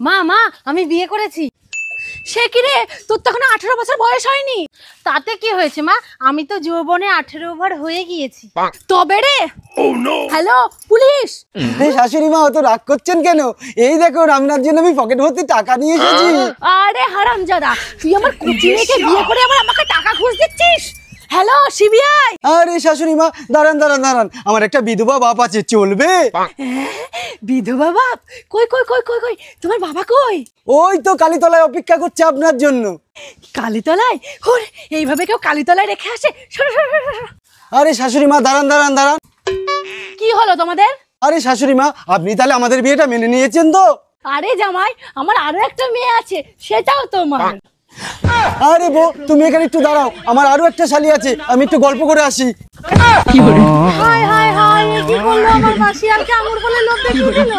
মা মা আমি বিয়ে করেছি। সে কি রে, তোর তো এখনো 18 বছর বয়স হয়নি। তাতে কি হয়েছে মা, আমি তো যৌবনে 18 ওভার হয়ে গিয়েছি। তবে রে হ্যালো পুলিশ। শাশুড়ি মা অত রাগ করছেন কেন? এই দেখো আপনার জন্য আমি পকেট ভর্তি টাকা নিয়ে এসেছি। আরে হারামজাদা, তুই আমার কুচি মেয়েকে বিয়ে করে আবার আমাকে টাকা ঘুষ দিচ্ছিস? Hello CBI. আরে শাশুড়ি মা দাঁড়ান দাঁড়ান দাঁড়ান, আমার একটা বিধবা বাপ আছে, চলবে? বিধবা বাপ? কই কই কই কই কই তোমার বাবা কই? ওই তো কালীতলায় অপেক্ষা করছে আপনার জন্য। কালীতলায়? ওরে এইভাবে কেউ কালীতলায় রেখে আসে? সরো সরো সরো সরো। আরে শাশুড়ি মা দাঁড়ান দাঁড়ান দাঁড়ান। কি হলো তোমাদের? আরে শাশুড়ি মা আপনি তাহলে আমাদের বিয়েটা মেনে নিয়েছেন তো? আরে জামাই, আমার আরো একটা মেয়ে আছে, সেটাও তোমার। আরে বউ তুমি এখানে একটু দাঁড়াও, আমার আরো একটা শালি আছে, আমি একটু গল্প করে আসি। হায় হায় হায়, কি করলো আমার মাসি? আর কামড় বলে লোক দেখিয়ে দিল।